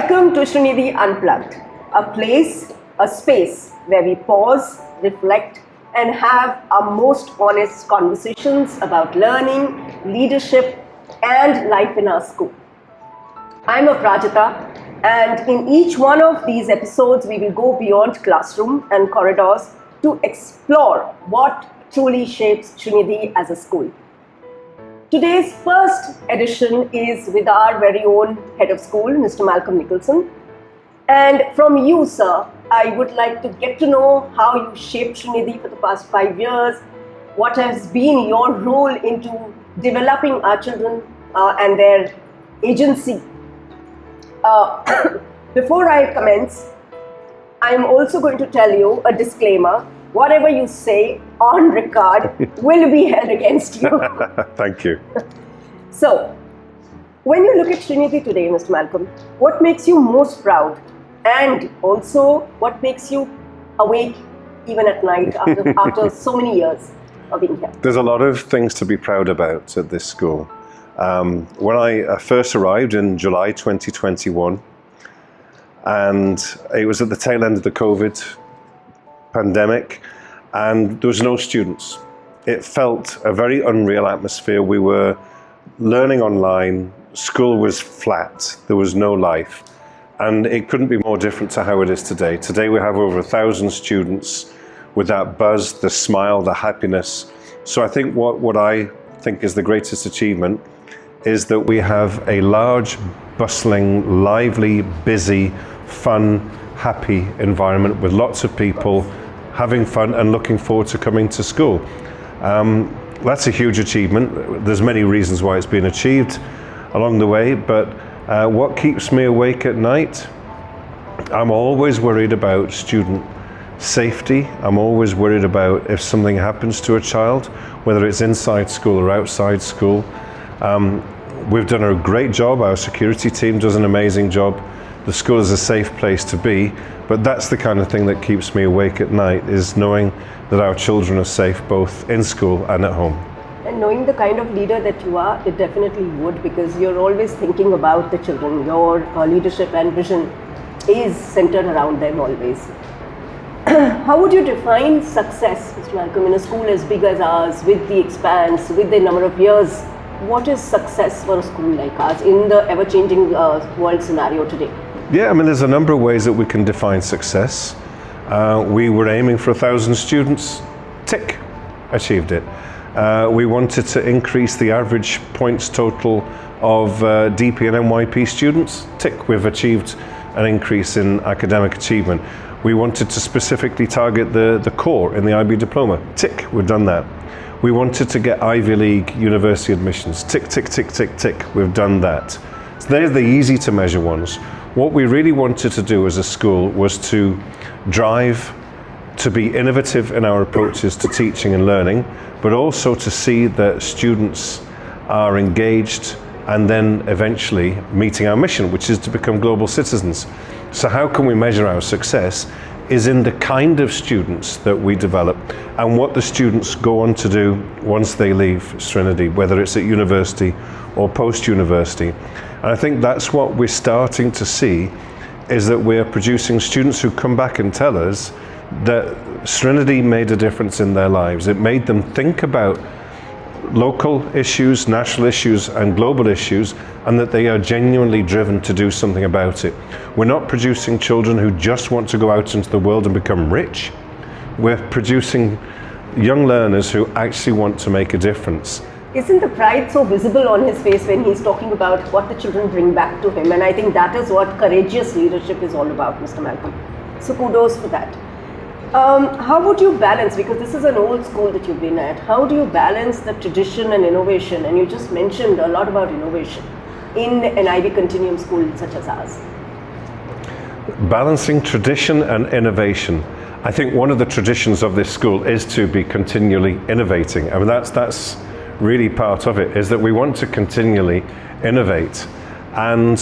Welcome to Sreenidhi Unplugged, a place, a space where we pause, reflect, and have our most honest conversations about learning, leadership, and life in our school. I'm Aprajita, and in each one of these episodes, we will go beyond classroom and corridors to explore what truly shapes Sreenidhi as a school. Today's first edition is with our very own head of school, Mr. Malcolm Nicholson. And from you, sir, I would like to get to know how you shaped Sreenidhi for the past 5 years, what has been your role into developing our children and their agency. Before I commence, I'm also going to tell you a disclaimer. Whatever you say on record will be held against you. Thank you. So, when you look at Sreenidhi today, Mr. Malcolm, what makes you most proud? And also, what makes you awake even at night after so many years of being here? There's a lot of things to be proud about at this school. When I first arrived in July 2021, and it was at the tail end of the COVID pandemic, and there was no students. It felt a very unreal atmosphere. We were learning online, school was flat, there was no life, and it couldn't be more different to how it is today. Today we have over 1,000 students with that buzz, the smile, the happiness. So I think what I think is the greatest achievement is that we have a large, bustling, lively, busy, fun, happy environment with lots of people having fun and looking forward to coming to school. That's a huge achievement. There's many reasons why it's been achieved along the way, but what keeps me awake at night? I'm always worried about student safety. I'm always worried about if something happens to a child, whether it's inside school or outside school. We've done a great job. Our security team does an amazing job. The school is a safe place to be, but that's the kind of thing that keeps me awake at night, is knowing that our children are safe both in school and at home. And knowing the kind of leader that you are, it definitely would, because you're always thinking about the children. Your leadership and vision is centered around them always. How would you define success, Mr. Malcolm, in a school as big as ours, with the expanse, with the number of years? What is success for a school like ours in the ever-changing world scenario today? Yeah, I mean, there's a number of ways that we can define success. We were aiming for 1,000 students, tick, achieved it. We wanted to increase the average points total of DP and NYP students, tick, we've achieved an increase in academic achievement. We wanted to specifically target the core in the IB diploma, tick, we've done that. We wanted to get Ivy League university admissions, tick, tick, tick, tick, tick, we've done that. So they're the easy to measure ones. What we really wanted to do as a school was to drive to be innovative in our approaches to teaching and learning, but also to see that students are engaged and then eventually meeting our mission, which is to become global citizens. So how can we measure our success is in the kind of students that we develop and what the students go on to do once they leave Sreenidhi, whether it's at university or post-university. And I think that's what we're starting to see, is that we're producing students who come back and tell us that Sreenidhi made a difference in their lives. It made them think about local issues, national issues, and global issues, and that they are genuinely driven to do something about it. We're not producing children who just want to go out into the world and become rich. We're producing young learners who actually want to make a difference. Isn't the pride so visible on his face when he's talking about what the children bring back to him? And I think that is what courageous leadership is all about, Mr. Malcolm. So kudos for that. How would you balance, because this is an old school that you've been at, how do you balance the tradition and innovation? And you just mentioned a lot about innovation in an IB continuum school such as ours. Balancing tradition and innovation. I think one of the traditions of this school is to be continually innovating. I mean, that's really part of it, is that we want to continually innovate. And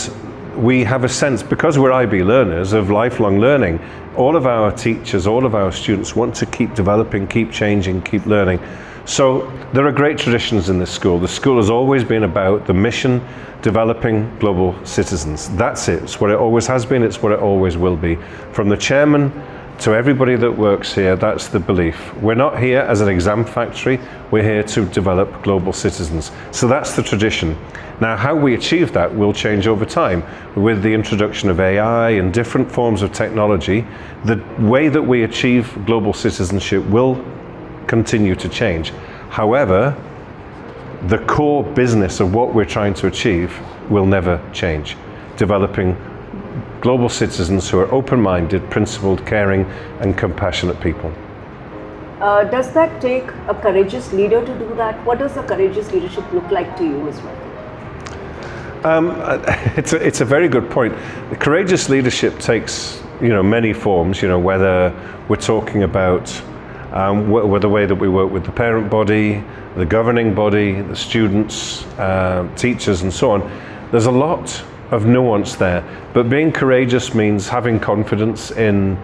we have a sense, because we're IB learners, of lifelong learning. all of our teachers, all of our students want to keep developing, keep changing, keep learning. So there are great traditions in this school. The school has always been about the mission, developing global citizens. That's it. It's what it always has been. It's what it always will be. From the chairman to everybody that works here, that's the belief. We're not here as an exam factory. We're here to develop global citizens. So that's the tradition. Now, how we achieve that will change over time. With the introduction of AI and different forms of technology, the way that we achieve global citizenship will continue to change. However, the core business of what we're trying to achieve will never change. Developing global citizens who are open-minded, principled, caring, and compassionate people. Does that take a courageous leader to do that? What does a courageous leadership look like to you, Ms. Murthy? It's a very good point. Courageous leadership takes, many forms. Whether we're talking about the way that we work with the parent body, the governing body, the students, teachers, and so on. There's a lot of nuance there, but being courageous means having confidence in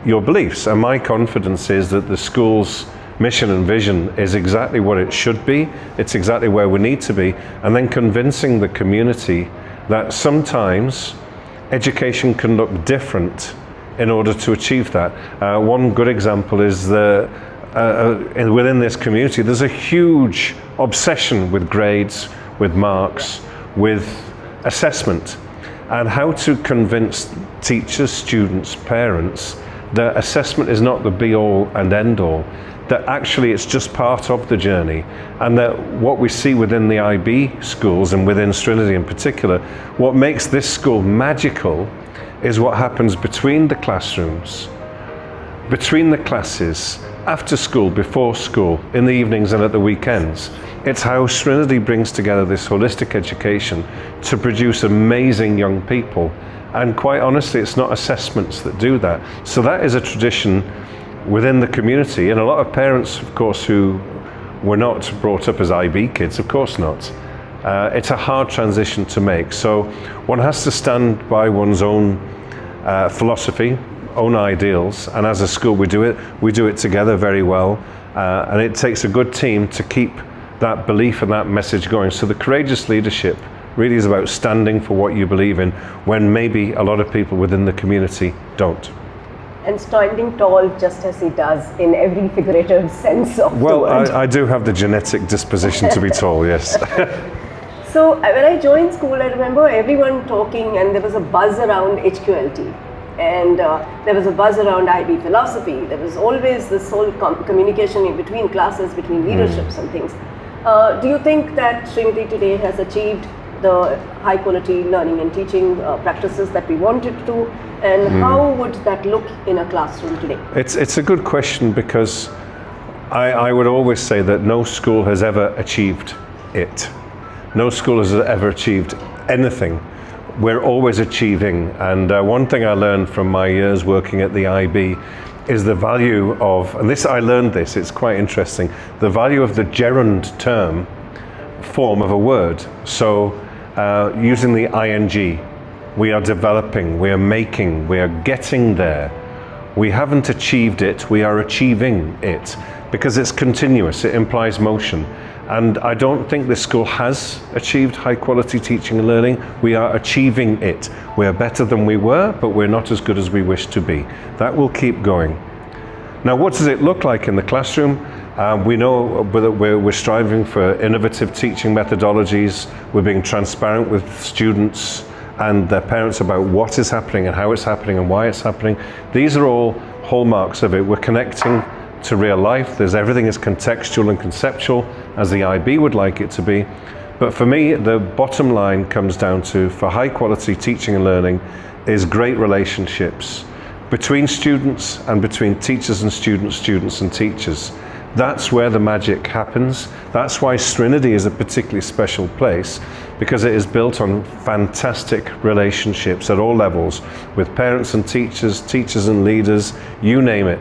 your beliefs, and my confidence is that the school's mission and vision is exactly what it should be. It's exactly where we need to be, and then convincing the community that sometimes education can look different in order to achieve that. One good example is within this community there's a huge obsession with grades, with marks, with assessment, and how to convince teachers, students, parents that assessment is not the be-all and end-all, that actually it's just part of the journey, and that what we see within the IB schools and within Sreenidhi in particular, what makes this school magical is what happens between the classrooms, between the classes, after school, before school, in the evenings and at the weekends. It's how Sreenidhi brings together this holistic education to produce amazing young people. And quite honestly, it's not assessments that do that. So that is a tradition within the community. And a lot of parents, of course, who were not brought up as IB kids, of course not. It's a hard transition to make. So one has to stand by one's own philosophy, own ideals, and as a school we do it together very well, and it takes a good team to keep that belief and that message going. So the courageous leadership really is about standing for what you believe in when maybe a lot of people within the community don't. And standing tall just as he does in every figurative sense of the word. Well, I do have the genetic disposition to be tall, yes. So when I joined school, I remember everyone talking, and there was a buzz around HQLT, and there was a buzz around IB philosophy. There was always this whole communication in between classes, between leaderships and things. Do you think that Sreenidhi today has achieved the high quality learning and teaching practices that we wanted to, and how would that look in a classroom today? It's a good question, because I would always say that no school has ever achieved it. No school has ever achieved anything. We're always achieving, and one thing I learned from my years working at the IB is the value of, and I learned this, it's quite interesting, the value of the gerund term form of a word. So using the ing, we are developing, we are making, we are getting there. We haven't achieved it, we are achieving it, because it's continuous, it implies motion. And I don't think this school has achieved high quality teaching and learning. We are achieving it. We are better than we were, but we're not as good as we wish to be. That will keep going. Now, what does it look like in the classroom? We know that we're striving for innovative teaching methodologies. We're being transparent with students and their parents about what is happening and how it's happening and why it's happening. These are all hallmarks of it. We're connecting to real life. Everything is contextual and conceptual, as the IB would like it to be. But for me, the bottom line comes down to, for high quality teaching and learning, is great relationships between students and between teachers and students, students and teachers. That's where the magic happens. That's why Sreenidhi is a particularly special place, because it is built on fantastic relationships at all levels with parents and teachers, teachers and leaders, you name it.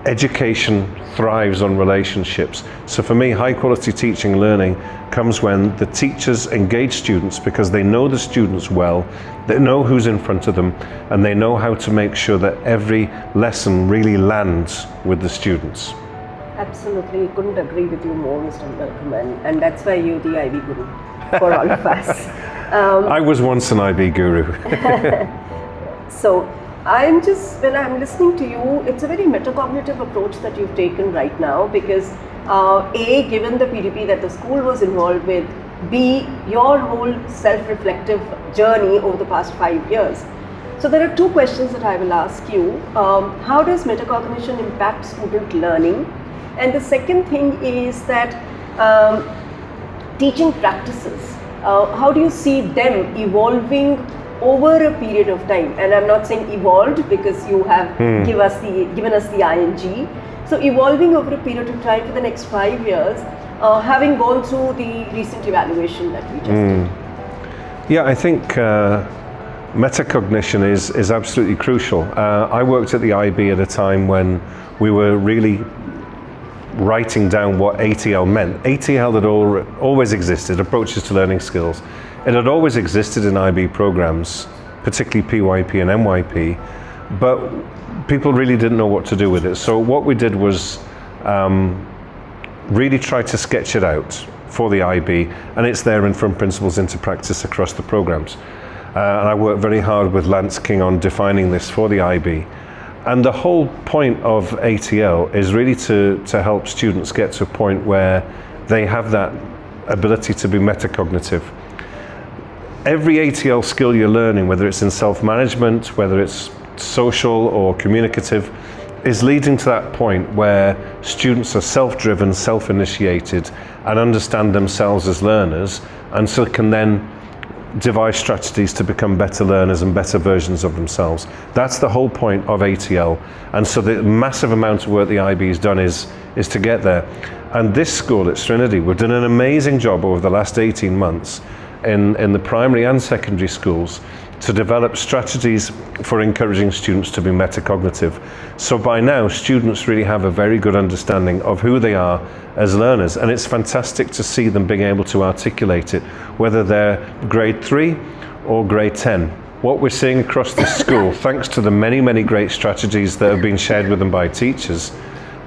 education thrives on relationships. So for me, high quality teaching and learning comes when the teachers engage students because they know the students well, they know who's in front of them, and they know how to make sure that every lesson really lands with the students. Absolutely, couldn't agree with you more, Mr. Malcolm, and that's why you're the IB guru for all of us. I was once an IB guru. So, when I'm listening to you, it's a very metacognitive approach that you've taken right now because A, given the PDP that the school was involved with, B, your whole self-reflective journey over the past 5 years. So there are two questions that I will ask you. How does metacognition impact student learning? And the second thing is that teaching practices, how do you see them evolving over a period of time? And I'm not saying evolved because you have given us the ing. So evolving over a period of time for the next 5 years, having gone through the recent evaluation that we just did. Yeah, I think metacognition is absolutely crucial. I worked at the IB at a time when we were really writing down what ATL meant. ATL had always existed, approaches to learning skills. It had always existed in IB programs, particularly PYP and MYP, but people really didn't know what to do with it. So what we did was really try to sketch it out for the IB, and it's there in From Principles into Practice across the programs. And I worked very hard with Lance King on defining this for the IB. And the whole point of ATL is really to help students get to a point where they have that ability to be metacognitive. Every ATL skill you're learning, whether it's in self-management, whether it's social or communicative, is leading to that point where students are self-driven, self-initiated, and understand themselves as learners, and so can then devise strategies to become better learners and better versions of themselves. That's the whole point of ATL. And so the massive amount of work the IB has done is to get there. And this school at Sreenidhi, we've done an amazing job over the last 18 months in the primary and secondary schools to develop strategies for encouraging students to be metacognitive. So by now, students really have a very good understanding of who they are as learners, and it's fantastic to see them being able to articulate it, whether they're grade 3 or grade 10. What we're seeing across this school, thanks to the many, many great strategies that have been shared with them by teachers,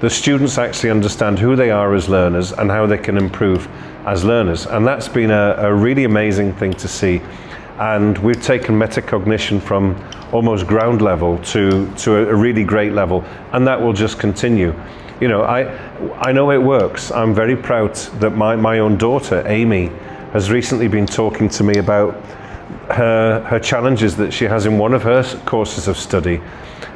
the students actually understand who they are as learners and how they can improve as learners. And that's been a really amazing thing to see. And we've taken metacognition from almost ground level to a really great level, and that will just continue. You know, I know it works. I'm very proud that my own daughter, Amy, has recently been talking to me about her challenges that she has in one of her courses of study,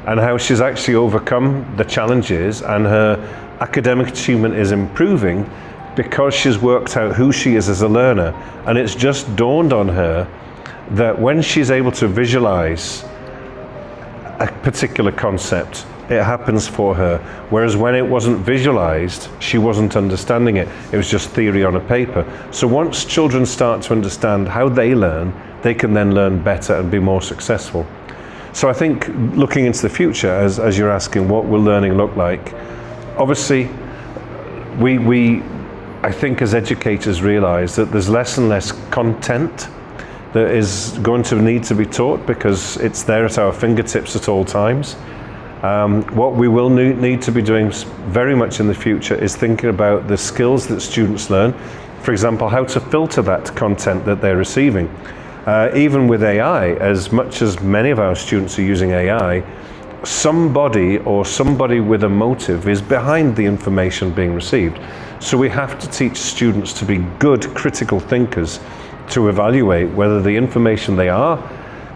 and how she's actually overcome the challenges, and her academic achievement is improving because she's worked out who she is as a learner. And it's just dawned on her that when she's able to visualize a particular concept, it happens for her. Whereas when it wasn't visualized, she wasn't understanding it. It was just theory on a paper. So once children start to understand how they learn, they can then learn better and be more successful. So I think looking into the future, as you're asking, what will learning look like? Obviously, I think as educators realize that there's less and less content that is going to need to be taught because it's there at our fingertips at all times. What we will need to be doing very much in the future is thinking about the skills that students learn. For example, how to filter that content that they're receiving. Even with AI, as much as many of our students are using AI, somebody with a motive is behind the information being received. So we have to teach students to be good critical thinkers, to evaluate whether the information they are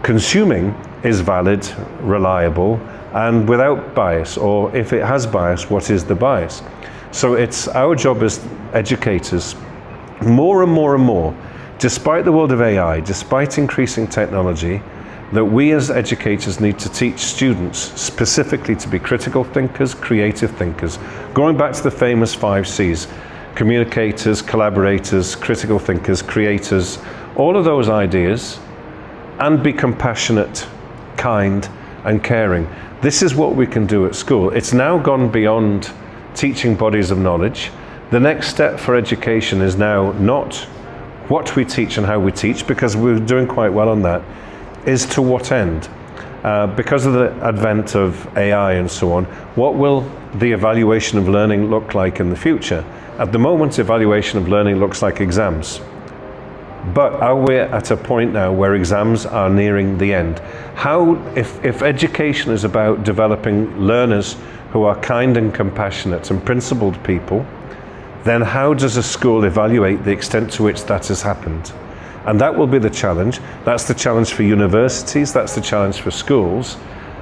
consuming is valid, reliable, and without bias, or if it has bias, what is the bias? So it's our job as educators, more and more and more, despite the world of AI, despite increasing technology, that we as educators need to teach students specifically to be critical thinkers, creative thinkers. Going back to the famous 5 C's, communicators, collaborators, critical thinkers, creators, all of those ideas, and be compassionate, kind, and caring. This is what we can do at school. It's now gone beyond teaching bodies of knowledge. The next step for education is now not what we teach and how we teach, because we're doing quite well on that, is to what end. Because of the advent of AI and so on, what will the evaluation of learning look like in the future? At the moment, evaluation of learning looks like exams. But are we at a point now where exams are nearing the end? How, if education is about developing learners who are kind and compassionate and principled people, then how does a school evaluate the extent to which that has happened? And that will be the challenge. That's the challenge for universities, that's the challenge for schools.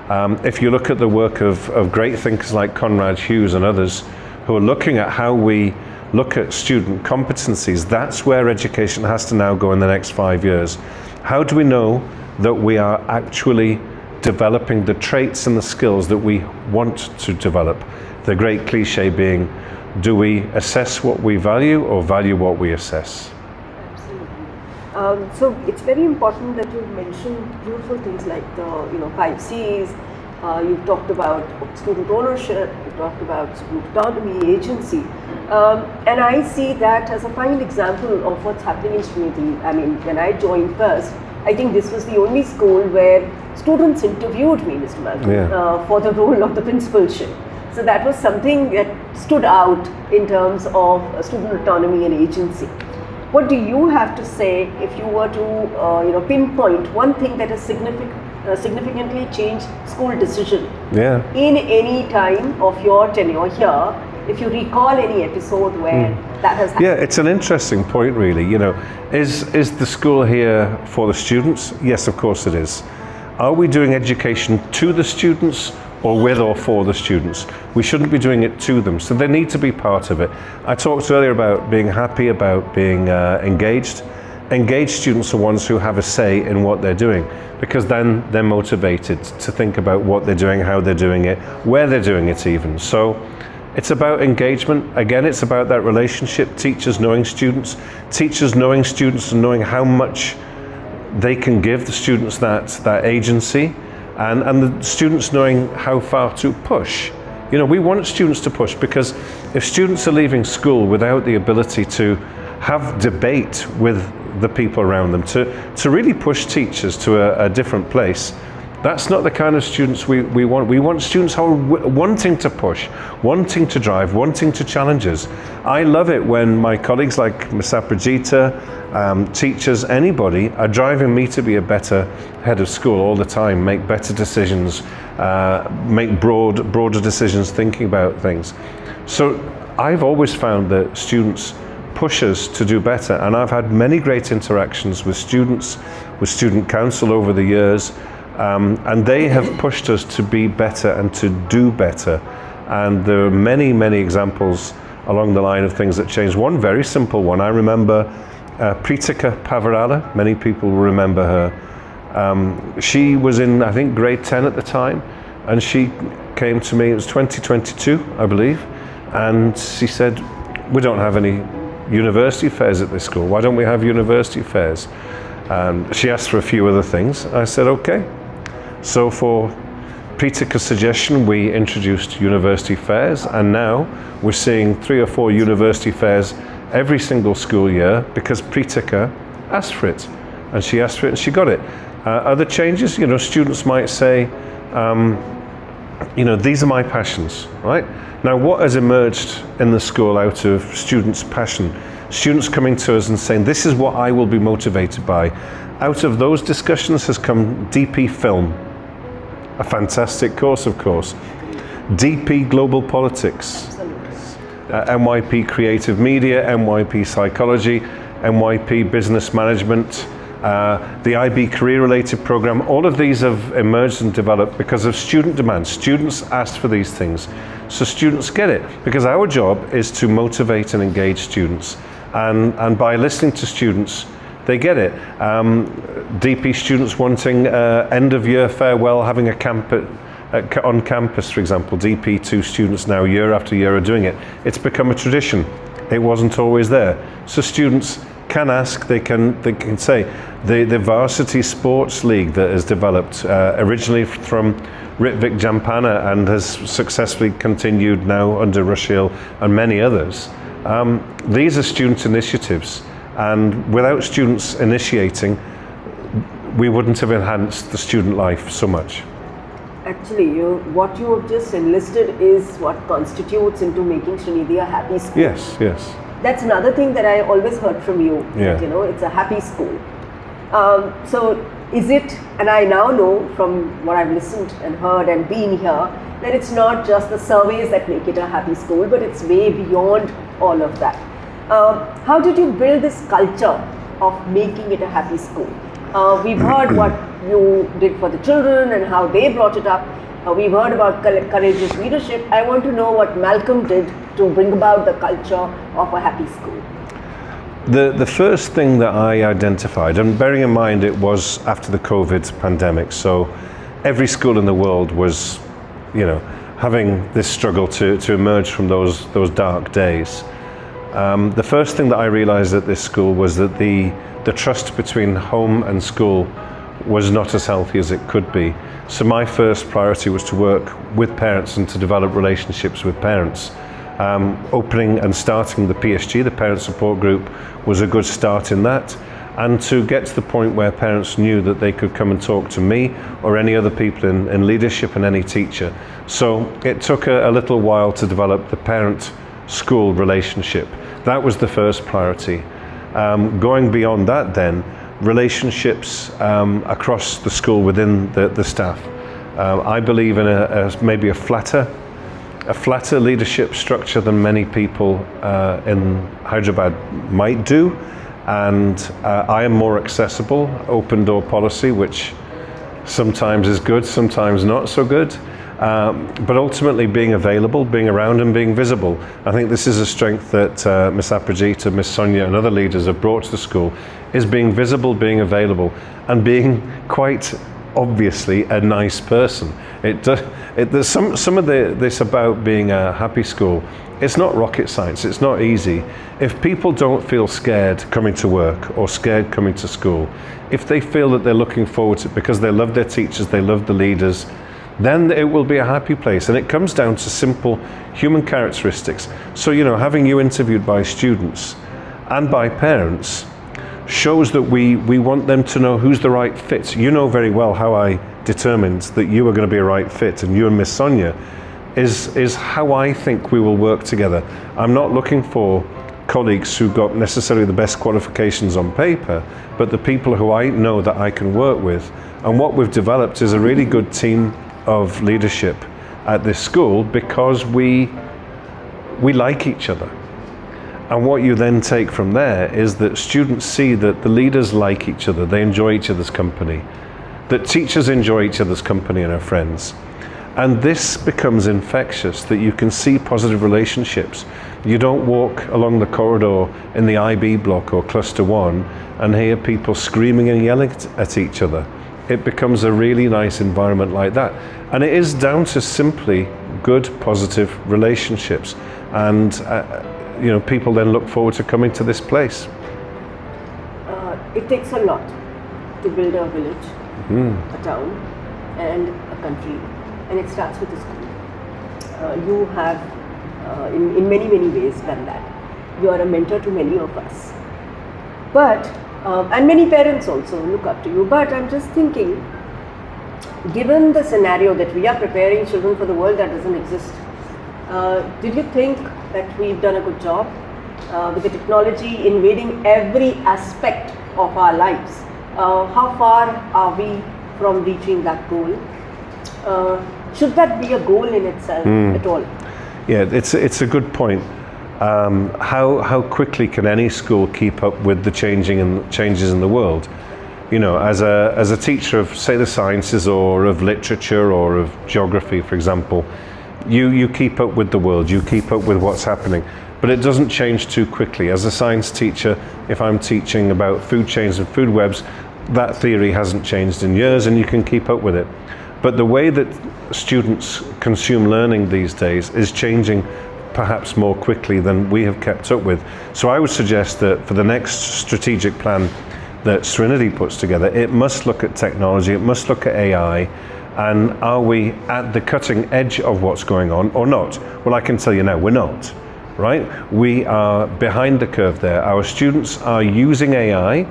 If you look at the work of great thinkers like Conrad Hughes and others who are looking at how we look at student competencies, that's where education has to now go in the next 5 years. How do we know that we are actually developing the traits and the skills that we want to develop? The great cliche being, do we assess what we value or value what we assess? Absolutely. So it's very important that you mentioned beautiful things like the 5 C's. You talked about student ownership, you talked about student autonomy, agency. And I see that as a fine example of what's happening in Sreenidhi. I mean, when I joined first, I think this was the only school where students interviewed me, Mr. Malcolm, for the role of the principalship. So that was something that stood out in terms of student autonomy and agency. What do you have to say if you were to pinpoint one thing that has significantly changed school decision in any time of your tenure here? If you recall any episode where that has happened. Yeah, it's an interesting point, really. Is the school here for the students? Yes, of course it is. Are we doing education to the students or with or for the students? We shouldn't be doing it to them, so they need to be part of it. I talked earlier about being happy, about being engaged. Engaged students are ones who have a say in what they're doing, because then they're motivated to think about what they're doing, how they're doing it, where they're doing it even. So it's about engagement. Again, it's about that relationship, teachers knowing students and knowing how much they can give the students that agency, and the students knowing how far to push. We want students to push, because if students are leaving school without the ability to have debate with the people around them, to really push teachers to a different place, that's not the kind of students we want. We want students who are wanting to push, wanting to drive, wanting to challenge us. I love it when my colleagues like Ms. Aprajita, teachers, anybody, are driving me to be a better head of school all the time, make better decisions, make broader decisions, thinking about things. So I've always found that students push us to do better, and I've had many great interactions with students, with student council over the years, and they have pushed us to be better and to do better. And there are many, many examples along the line of things that changed. One very simple one, I remember Pritika Pavarala, many people will remember her. She was in, I think, grade 10 at the time, and she came to me, it was 2022, I believe, and she said, we don't have any university fairs at this school. Why don't we have university fairs? She asked for a few other things. I said, okay. So for Pritika's suggestion, we introduced university fairs, and now we're seeing 3 or 4 university fairs every single school year, because Pritika asked for it, and she asked for it and she got it. Other changes, students might say, these are my passions, right? Now, what has emerged in the school out of students' passion? Students coming to us and saying, this is what I will be motivated by. Out of those discussions has come DP Film, a fantastic course, of course. DP Global Politics, NYP Creative Media, NYP Psychology, NYP Business Management, the IB career-related program. All of these have emerged and developed because of student demand. Students asked for these things, so students get it, because our job is to motivate and engage students, and by listening to students, they get it. DP students wanting end-of-year farewell, having a camp on campus, for example. DP2 students now, year after year, are doing it. It's become a tradition. It wasn't always there. So students can ask, they can say. The varsity sports league that has developed originally from Ritwik Jampana and has successfully continued now under Rushil and many others. These are student initiatives, and without students initiating, we wouldn't have enhanced the student life so much. Actually, what you have just enlisted is what constitutes into making Sreenidhi a happy school. Yes, yes. That's another thing that I always heard from you. Yeah. That, it's a happy school. So is it, and I now know from what I've listened and heard and been here, that it's not just the surveys that make it a happy school, but it's way beyond all of that. How did you build this culture of making it a happy school? We've heard what you did for the children and how they brought it up. We've heard about courageous leadership. I want to know what Malcolm did to bring about the culture of a happy school. The first thing that I identified, and bearing in mind it was after the COVID pandemic, so every school in the world was, having this struggle to emerge from those dark days. The first thing that I realized at this school was that the trust between home and school was not as healthy as it could be. So my first priority was to work with parents and to develop relationships with parents. Opening and starting the PSG, the Parent Support Group, was a good start in that. And to get to the point where parents knew that they could come and talk to me or any other people in leadership and any teacher. So it took a little while to develop the parent-school relationship. That was the first priority. Going beyond that then, relationships across the school within the staff. I believe in maybe a flatter leadership structure than many people in Hyderabad might do, and I am more accessible, open door policy, which sometimes is good, sometimes not so good, but ultimately being available, being around and being visible. I think this is a strength that Miss Aprajita, Miss Sonia and other leaders have brought to the school, is being visible, being available and being quite obviously a nice person. There's some of this about being a happy school. It's not rocket science, it's not easy. If people don't feel scared coming to work or scared coming to school, if they feel that they're looking forward to it because they love their teachers, they love the leaders, then it will be a happy place. And it comes down to simple human characteristics. So, having you interviewed by students and by parents shows that we want them to know who's the right fit. You know very well how I determined that you were going to be a right fit, and you and Miss Sonia is how I think we will work together. I'm not looking for colleagues who got necessarily the best qualifications on paper, but the people who I know that I can work with. And what we've developed is a really good team of leadership at this school because we like each other. And what you then take from there is that students see that the leaders like each other, they enjoy each other's company, that teachers enjoy each other's company and are friends. And this becomes infectious, that you can see positive relationships. You don't walk along the corridor in the IB block or cluster 1 and hear people screaming and yelling at each other. It becomes a really nice environment like that. And it is down to simply good, positive relationships. And people then look forward to coming to this place. It takes a lot to build a village, a town, and a country, and it starts with a school. You have, in many, many ways, done that. You are a mentor to many of us. But, and many parents also look up to you, but I'm just thinking, given the scenario that we are preparing children for the world that doesn't exist, did you think that we've done a good job with the technology invading every aspect of our lives? How far are we from reaching that goal? Should that be a goal in itself at all? Yeah, it's a good point. How quickly can any school keep up with the changes in the world? As a teacher of, say, the sciences or of literature or of geography, for example, you keep up with the world, you keep up with what's happening, but it doesn't change too quickly. As a science teacher, if I'm teaching about food chains and food webs, that theory hasn't changed in years and you can keep up with it. But the way that students consume learning these days is changing perhaps more quickly than we have kept up with. So I would suggest that for the next strategic plan that Sreenidhi puts together, it must look at technology, it must look at AI, and are we at the cutting edge of what's going on or not? Well, I can tell you now, we're not, right? We are behind the curve there. Our students are using AI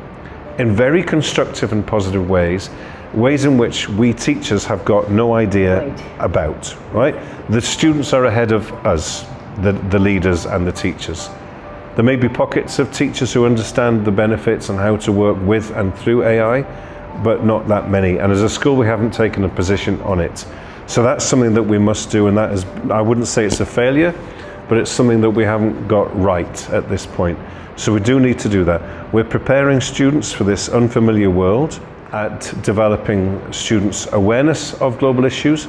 in very constructive and positive ways in which we teachers have got no idea about, right? The students are ahead of us, the leaders and the teachers. There may be pockets of teachers who understand the benefits and how to work with and through AI, but not that many. And as a school, we haven't taken a position on it. So that's something that we must do, and that is, I wouldn't say it's a failure, but it's something that we haven't got right at this point. So we do need to do that. We're preparing students for this unfamiliar world at developing students' awareness of global issues.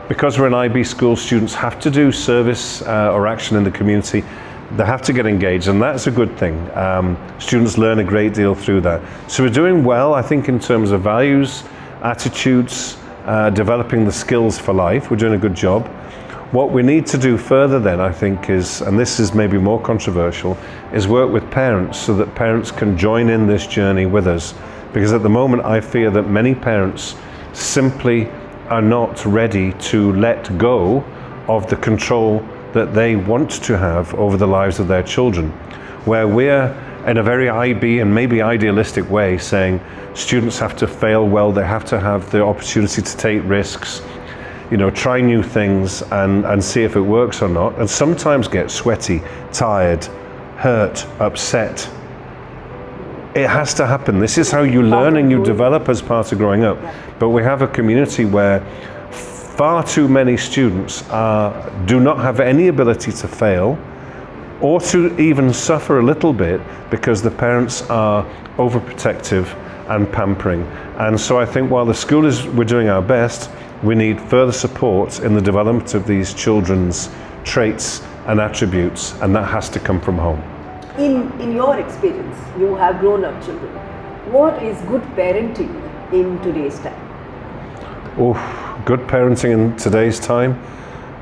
Because we're an IB school, students have to do service or action in the community. They have to get engaged, and that's a good thing. Students learn a great deal through that. So we're doing well, I think, in terms of values, attitudes, developing the skills for life. We're doing a good job. What we need to do further then, I think, is, and this is maybe more controversial, is work with parents so that parents can join in this journey with us. Because at the moment, I fear that many parents simply are not ready to let go of the control that they want to have over the lives of their children. Where we're, in a very IB and maybe idealistic way, saying students have to fail well, they have to have the opportunity to take risks, try new things and see if it works or not, and sometimes get sweaty, tired, hurt, upset. It has to happen. This is how you learn and you develop as part of growing up. But we have a community where far too many students do not have any ability to fail or to even suffer a little bit because the parents are overprotective and pampering. And so I think while the school we're doing our best, we need further support in the development of these children's traits and attributes, and that has to come from home. In your experience, you have grown up children. What is good parenting in today's time? Oh, good parenting in today's time?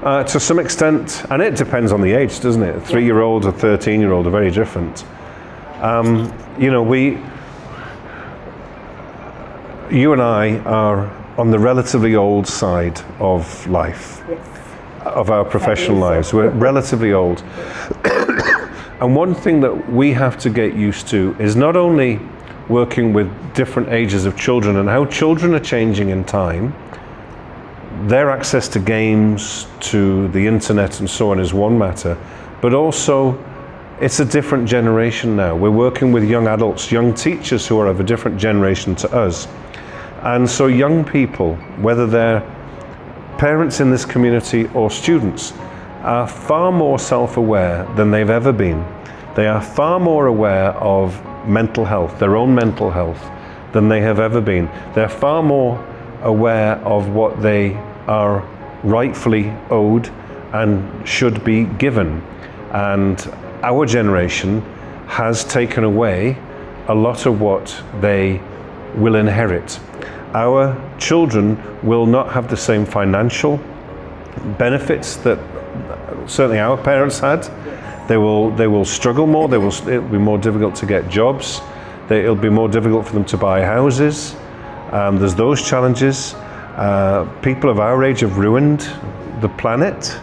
To some extent, and it depends on the age, doesn't it? A 3-year-old, a 13-year-old are very different. You and I are on the relatively old side of life, of our professional lives. We're relatively old. And one thing that we have to get used to is not only working with different ages of children and how children are changing in time. Their access to games, to the internet and so on is one matter, but also it's a different generation now. We're working with young adults, young teachers who are of a different generation to us. And so young people, whether they're parents in this community or students, are far more self-aware than they've ever been. They are far more aware of mental health, their own mental health, than they have ever been. They're far more aware of what they are rightfully owed and should be given. And our generation has taken away a lot of what they will inherit. Our children will not have the same financial benefits that certainly our parents had. They will struggle more. It'll be more difficult to get jobs. It'll be more difficult for them to buy houses. There's those challenges. People of our age have ruined the planet.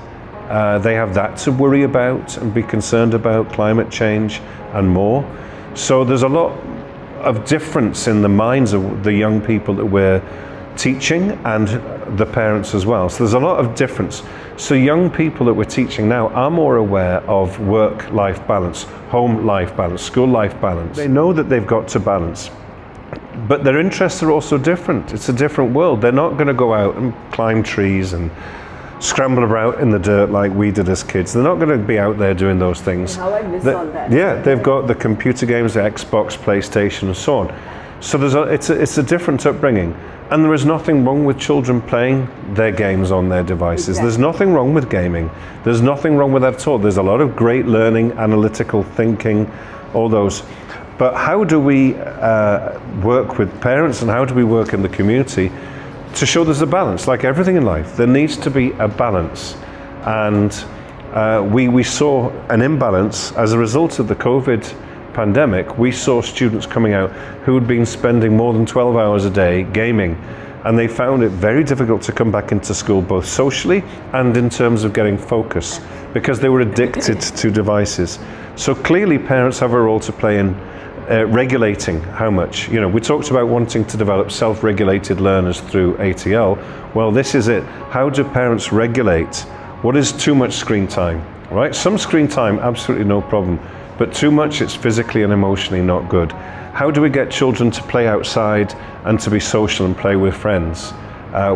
They have that to worry about and be concerned about, climate change and more. So there's a lot of difference in the minds of the young people that we're teaching and the parents as well. So there's a lot of difference. So young people that we're teaching now are more aware of work-life balance, home-life balance, school-life balance. They know that they've got to balance, but their interests are also different. It's a different world. They're not going to go out and climb trees and scramble about in the dirt like we did as kids. They're not going to be out there doing those things. How I miss all that. Yeah, they've got the computer games, the Xbox, PlayStation, and so on. So it's a different upbringing. And there is nothing wrong with children playing their games on their devices. Exactly. There's nothing wrong with gaming. There's nothing wrong with that at all. There's a lot of great learning, analytical thinking, all those. But how do we work with parents and how do we work in the community to show there's a balance? Like everything in life, there needs to be a balance. And we saw an imbalance as a result of the COVID pandemic. We saw students coming out who had been spending more than 12 hours a day gaming, and they found it very difficult to come back into school, both socially and in terms of getting focus, because they were addicted to devices. So clearly parents have a role to play in regulating how much. You know, we talked about wanting to develop self-regulated learners through ATL. Well, this is it. How do parents regulate what is too much screen time, right? Some screen time, absolutely no problem, but too much, it's physically and emotionally not good. How do we get children to play outside and to be social and play with friends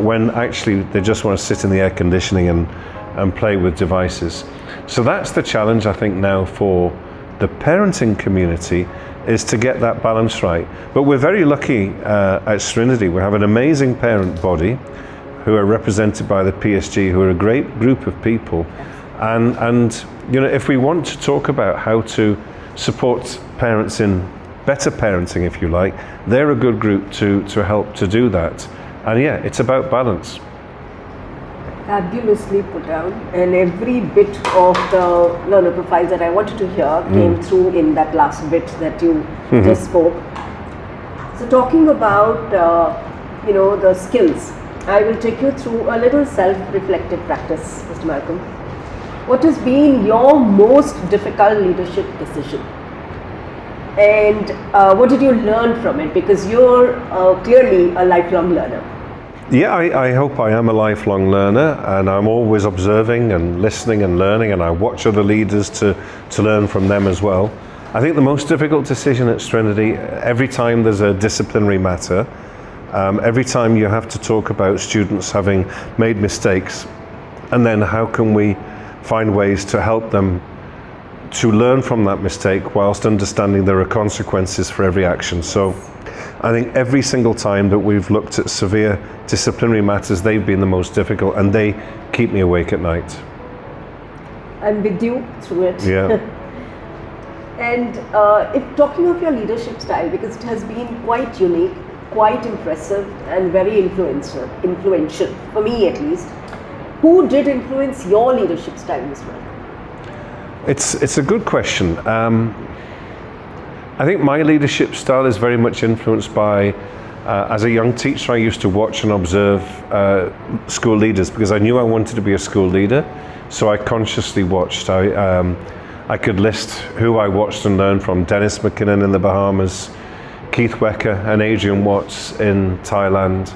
when actually they just want to sit in the air conditioning and play with devices? So that's the challenge, I think, now for the parenting community, is to get that balance right. But we're very lucky at Sreenidhi. We have an amazing parent body who are represented by the PSG, who are a great group of people. And you know, if we want to talk about how to support parents in better parenting, if you like, they're a good group to help to do that. And yeah, it's about balance. Fabulously put down, and every bit of the learner profiles that I wanted to hear came through in that last bit that you just spoke. So talking about you know, the skills, I will take you through a little self-reflective practice, Mr. Malcolm. What has been your most difficult leadership decision, and what did you learn from it? Because you're clearly a lifelong learner. Yeah, I hope I am a lifelong learner, and I'm always observing and listening and learning, and I watch other leaders to learn from them as well. I think the most difficult decision at Sreenidhi, every time there's a disciplinary matter, every time you have to talk about students having made mistakes, and then how can we find ways to help them to learn from that mistake whilst understanding there are consequences for every action. So I think every single time that we've looked at severe disciplinary matters, they've been the most difficult, and they keep me awake at night. I'm with you through it. Yeah. And if talking of your leadership style, because it has been quite unique, quite impressive, and very influential, for me at least, who did influence your leadership style as well? It's a good question. I think my leadership style is very much influenced by, as a young teacher, I used to watch and observe school leaders, because I knew I wanted to be a school leader, so I consciously watched. I could list who I watched and learned from: Dennis McKinnon in the Bahamas, Keith Wecker and Adrian Watts in Thailand.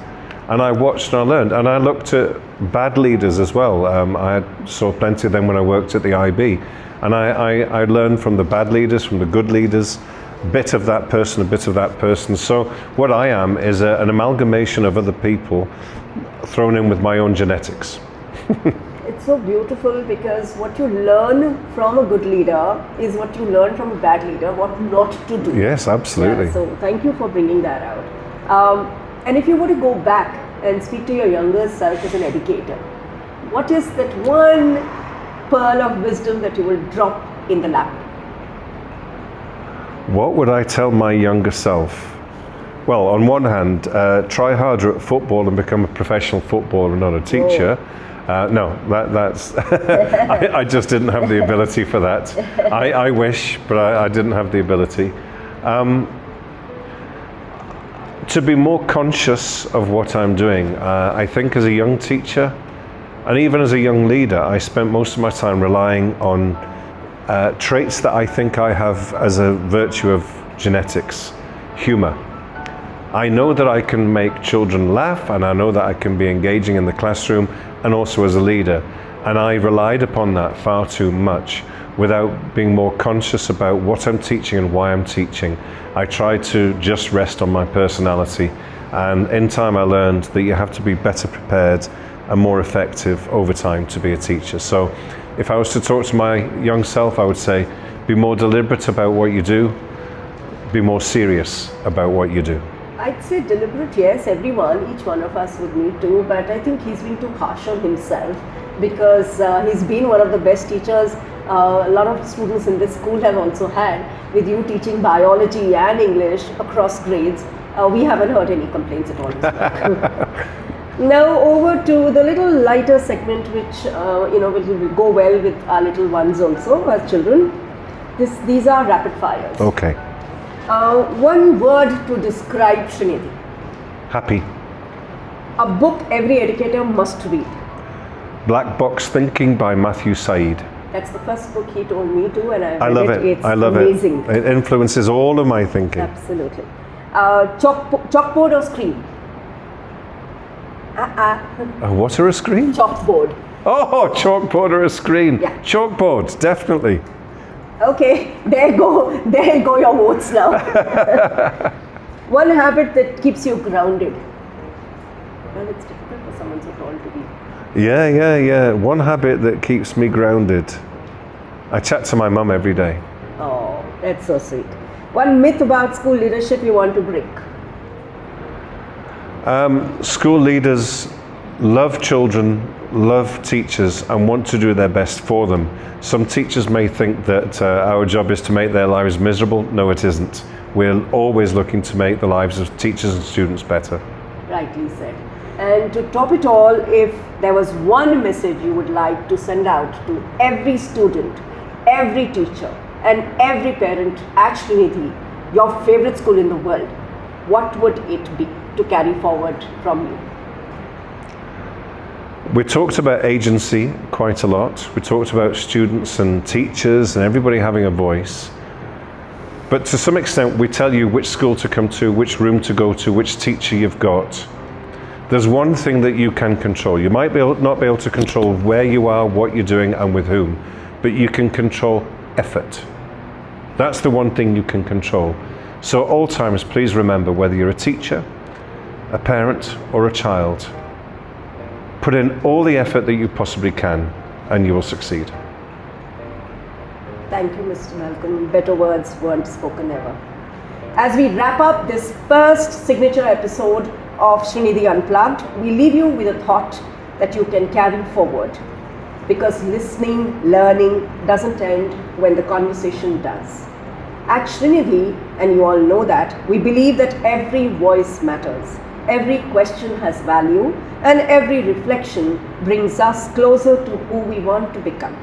And I watched and I learned, and I looked at bad leaders as well. I saw plenty of them when I worked at the IB, and I learned from the bad leaders, from the good leaders, a bit of that person, a bit of that person. So what I am is an amalgamation of other people thrown in with my own genetics. It's so beautiful, because what you learn from a good leader is what you learn from a bad leader, what not to do. Yes, absolutely. Yeah, so thank you for bringing that out. And if you were to go back and speak to your younger self as an educator, what is that one pearl of wisdom that you will drop in the lap? What would I tell my younger self? Well, on one hand, try harder at football and become a professional footballer, not a teacher. No, that's I just didn't have the ability for that. I wish, but I didn't have the ability. To be more conscious of what I'm doing. I think as a young teacher, and even as a young leader, I spent most of my time relying on traits that I think I have as a virtue of genetics. Humor. I know that I can make children laugh, and I know that I can be engaging in the classroom and also as a leader. And I relied upon that far too much without being more conscious about what I'm teaching and why I'm teaching. I tried to just rest on my personality, and in time I learned that you have to be better prepared and more effective over time to be a teacher. So if I was to talk to my young self, I would say, be more deliberate about what you do, be more serious about what you do. I'd say deliberate, yes, each one of us would need to, but I think he's been too harsh on himself, because he's been one of the best teachers a lot of students in this school have also had, with you teaching biology and English across grades. We haven't heard any complaints at all. Now over to the little lighter segment, which will go well with our little ones also, as children. These are rapid fires. Okay. One word to describe Sreenidhi. Happy. A book every educator must read. Black Box Thinking by Matthew Said. That's the first book he told me to, and I love it. It's I love amazing. it. It influences all of my thinking. Absolutely. Chalkboard or screen? What are a screen? Chalkboard. Oh, chalkboard or a screen? Yeah. Chalkboard, definitely. Okay, there go your votes now. One habit that keeps you grounded. Well, it's difficult for someone so tall to be. Yeah. One habit that keeps me grounded. I chat to my mum every day. Oh, that's so sweet. One myth about school leadership you want to break. School leaders love children, love teachers, and want to do their best for them. Some teachers may think that our job is to make their lives miserable. No, it isn't. We're always looking to make the lives of teachers and students better. Rightly said. And to top it all, if there was one message you would like to send out to every student, every teacher, and every parent at Sreenidhi, your favorite school in the world, what would it be to carry forward from you? We talked about agency quite a lot. We talked about students and teachers and everybody having a voice. But to some extent, we tell you which school to come to, which room to go to, which teacher you've got. There's one thing that you can control. You might not be able to control where you are, what you're doing, and with whom, but you can control effort. That's the one thing you can control. So at all times, please remember, whether you're a teacher, a parent, or a child, put in all the effort that you possibly can, and you will succeed. Thank you, Mr. Malcolm. Better words weren't spoken ever. As we wrap up this first signature episode of Sreenidhi Unplugged, we leave you with a thought that you can carry forward. Because listening, learning doesn't end when the conversation does. At Sreenidhi, and you all know that, we believe that every voice matters. Every question has value, and every reflection brings us closer to who we want to become.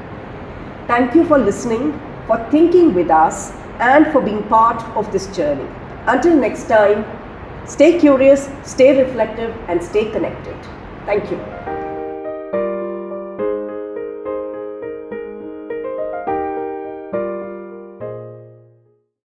Thank you for listening, for thinking with us, and for being part of this journey. Until next time, stay curious, stay reflective, and stay connected. Thank you.